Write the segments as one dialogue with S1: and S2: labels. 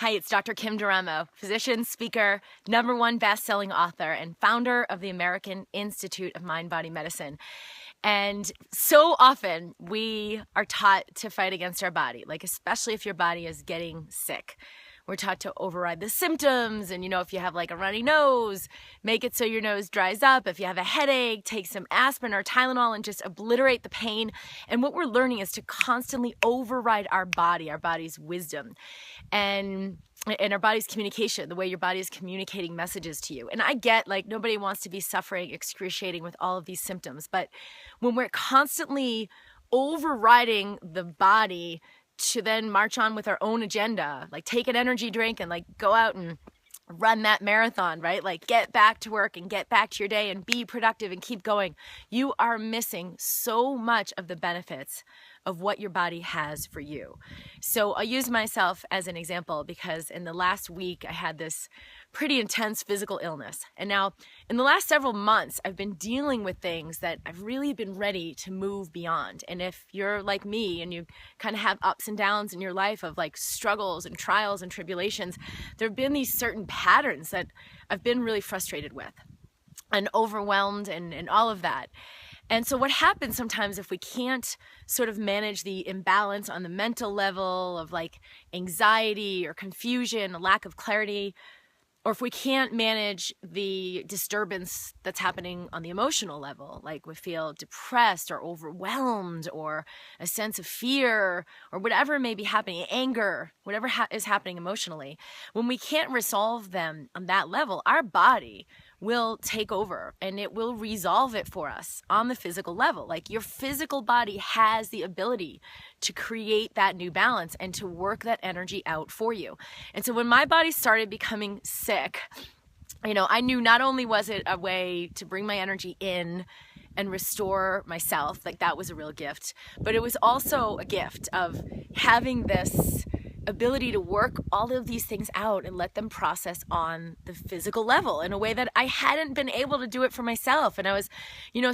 S1: Hi, it's Dr. Kim Duramo, physician, speaker, #1 best-selling author, and founder of the American Institute of Mind-Body Medicine. And so often we are taught to fight against our body, like especially if your body is getting sick. We're taught to override the symptoms, and if you have like a runny nose, make it so your nose dries up. If you have a headache, take some aspirin or Tylenol and just obliterate the pain. And what we're learning is to constantly override our body's wisdom, and our body's communication, the way your body is communicating messages to you. And I get, like, nobody wants to be suffering, excruciating with all of these symptoms, but when we're constantly overriding the body to then march on with our own agenda, like take an energy drink and like go out and run that marathon, right? Like get back to work and get back to your day and be productive and keep going. You are missing so much of the benefits of what your body has for you. So I'll use myself as an example because in the last week I had this pretty intense physical illness. And now in the last several months, I've been dealing with things that I've really been ready to move beyond. And if you're like me and you kind of have ups and downs in your life of like struggles and trials and tribulations, there have been these certain patterns that I've been really frustrated with and overwhelmed and all of that. And so what happens sometimes if we can't sort of manage the imbalance on the mental level of like anxiety or confusion, a lack of clarity, or if we can't manage the disturbance that's happening on the emotional level, like we feel depressed or overwhelmed or a sense of fear or whatever may be happening, anger, whatever is happening emotionally, when we can't resolve them on that level, our body will take over and it will resolve it for us on the physical level. Like your physical body has the ability to create that new balance and to work that energy out for you. And so when my body started becoming sick, I knew not only was it a way to bring my energy in and restore myself, like that was a real gift, but it was also a gift of having this ability to work all of these things out and let them process on the physical level in a way that I hadn't been able to do it for myself. And I was,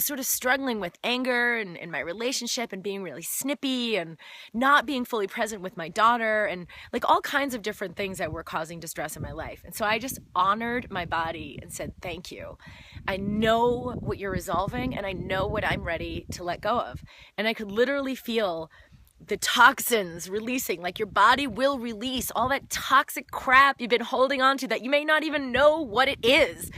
S1: sort of struggling with anger and in my relationship and being really snippy and not being fully present with my daughter and like all kinds of different things that were causing distress in my life. And so I just honored my body and said, thank you. I know what you're resolving and I know what I'm ready to let go of. And I could literally feel the toxins releasing, like your body will release all that toxic crap you've been holding on to that you may not even know what it is.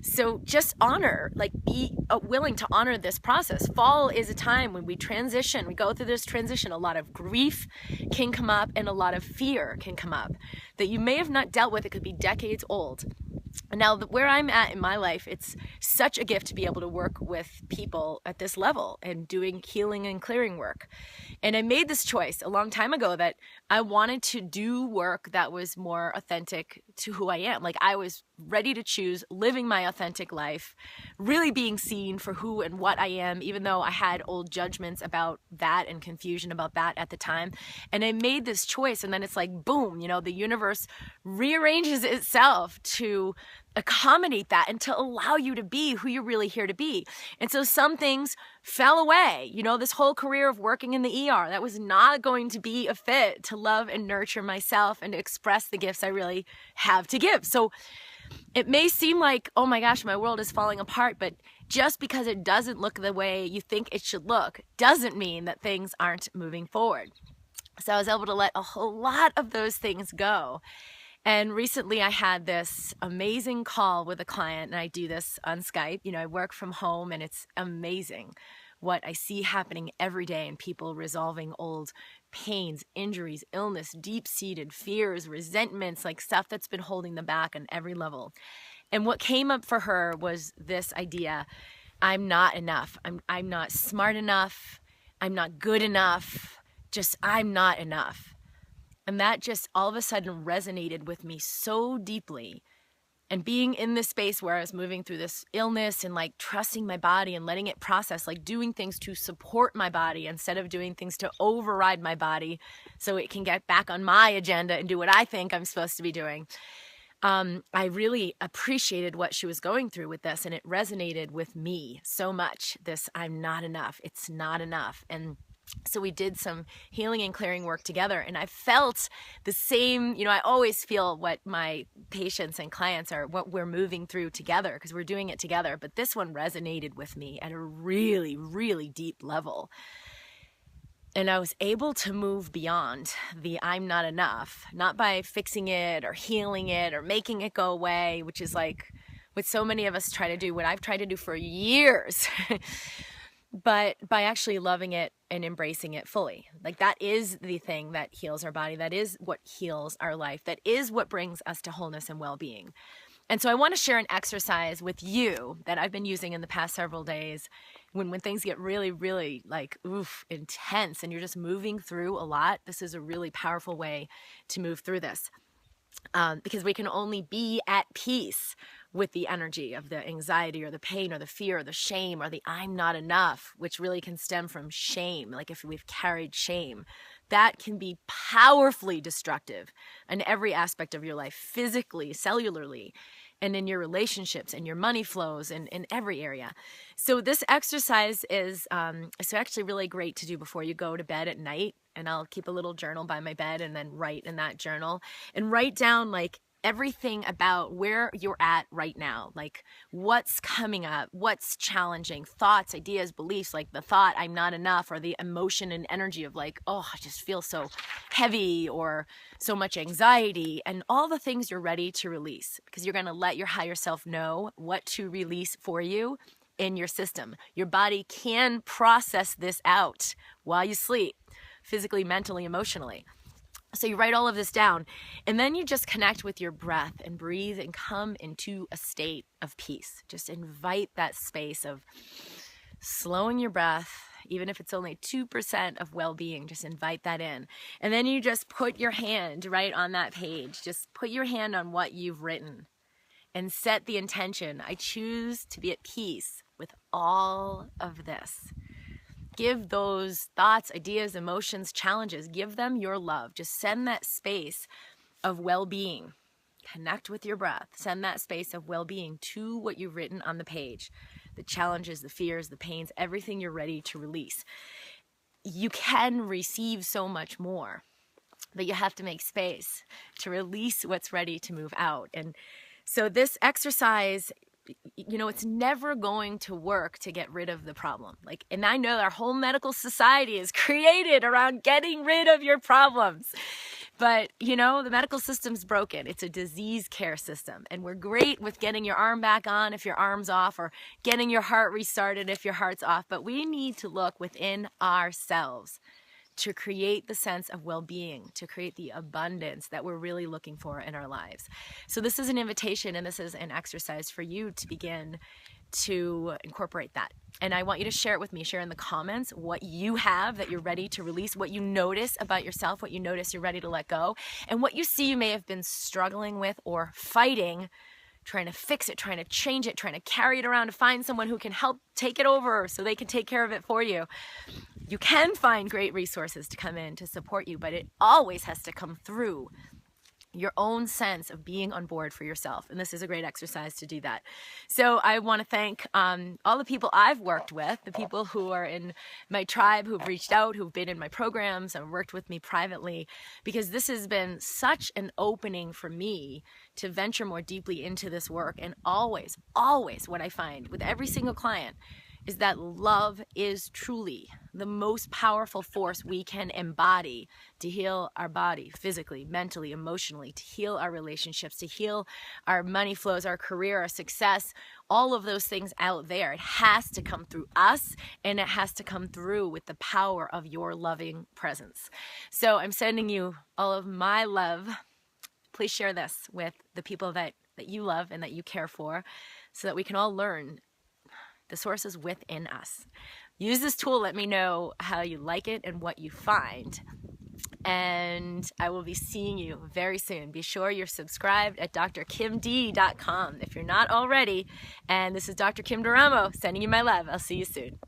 S1: So just honor, like be willing to honor this process. Fall is a time when we transition, we go through this transition. A lot of grief can come up and a lot of fear can come up that you may have not dealt with. It could be decades old. Now, where I'm at in my life, it's such a gift to be able to work with people at this level and doing healing and clearing work. And I made this choice a long time ago that I wanted to do work that was more authentic to who I am. Like I was ready to choose living my authentic life, really being seen for who and what I am, even though I had old judgments about that and confusion about that at the time. And I made this choice, and then it's like, boom, the universe rearranges itself to accommodate that and to allow you to be who you're really here to be. And so some things fell away. This whole career of working in the ER, that was not going to be a fit to love and nurture myself and to express the gifts I really have to give. So it may seem like, oh my gosh, my world is falling apart, but just because it doesn't look the way you think it should look doesn't mean that things aren't moving forward. So I was able to let a whole lot of those things go. And recently I had this amazing call with a client, and I do this on Skype. I work from home, and it's amazing what I see happening every day in people resolving old pains, injuries, illness, deep-seated fears, resentments, like stuff that's been holding them back on every level. And what came up for her was this idea: I'm not enough. I'm not smart enough. I'm not good enough. Just I'm not enough. And that just all of a sudden resonated with me so deeply. And being in this space where I was moving through this illness and like trusting my body and letting it process, like doing things to support my body instead of doing things to override my body so it can get back on my agenda and do what I think I'm supposed to be doing. I really appreciated what she was going through with this, and it resonated with me so much. This I'm not enough. It's not enough. And So we did some healing and clearing work together, and I felt the same, I always feel what my patients and clients are, what we're moving through together, because we're doing it together. But this one resonated with me at a really, really deep level. And I was able to move beyond the I'm not enough, not by fixing it or healing it or making it go away, which is like what so many of us try to do, what I've tried to do for years. But by actually loving it and embracing it fully. Like, that is the thing that heals our body. That is what heals our life. That is what brings us to wholeness and well-being. And so I want to share an exercise with you that I've been using in the past several days when things get really, really like, intense and you're just moving through a lot. This is a really powerful way to move through this. Because we can only be at peace with the energy of the anxiety or the pain or the fear or the shame or the I'm not enough, which really can stem from shame. Like, if we've carried shame, that can be powerfully destructive in every aspect of your life, physically, cellularly, and in your relationships and your money flows and in every area. So this exercise is actually really great to do before you go to bed at night. And I'll keep a little journal by my bed and then write in that journal and write down like everything about where you're at right now, like what's coming up, what's challenging, thoughts, ideas, beliefs, like the thought I'm not enough, or the emotion and energy of like, oh, I just feel so heavy or so much anxiety, and all the things you're ready to release, because you're going to let your higher self know what to release for you in your system. Your body can process this out while you sleep, physically, mentally, emotionally. So you write all of this down, and then you just connect with your breath and breathe and come into a state of peace. Just invite that space of slowing your breath, even if it's only 2% of well-being, just invite that in. And then you just put your hand right on that page. Just put your hand on what you've written and set the intention. I choose to be at peace with all of this. Give those thoughts, ideas, emotions, challenges, give them your love. Just send that space of well-being. Connect with your breath. Send that space of well-being to what you've written on the page. The challenges, the fears, the pains, everything you're ready to release. You can receive so much more, but you have to make space to release what's ready to move out. And so this exercise, it's never going to work to get rid of the problem. And I know our whole medical society is created around getting rid of your problems. But, the medical system's broken. It's a disease care system. And we're great with getting your arm back on if your arm's off, or getting your heart restarted if your heart's off. But we need to look within ourselves to create the sense of well-being, to create the abundance that we're really looking for in our lives. So this is an invitation, and this is an exercise for you to begin to incorporate that. And I want you to share it with me. Share in the comments what you have that you're ready to release, what you notice about yourself, what you notice you're ready to let go, and what you see you may have been struggling with or fighting, trying to fix it, trying to change it, trying to carry it around to find someone who can help take it over so they can take care of it for you. You can find great resources to come in to support you, but it always has to come through your own sense of being on board for yourself. And this is a great exercise to do that. So I want to thank all the people I've worked with, the people who are in my tribe, who've reached out, who've been in my programs and worked with me privately, because this has been such an opening for me to venture more deeply into this work. And always, always what I find with every single client is that love is truly the most powerful force we can embody to heal our body physically, mentally, emotionally, to heal our relationships, to heal our money flows, our career, our success, all of those things out there. It has to come through us, and it has to come through with the power of your loving presence. So I'm sending you all of my love. Please share this with the people that you love and that you care for, so that we can all learn the sources within us. Use this tool. Let me know how you like it and what you find. And I will be seeing you very soon. Be sure you're subscribed at drkimd.com if you're not already. And this is Dr. Kim D'Eramo sending you my love. I'll see you soon.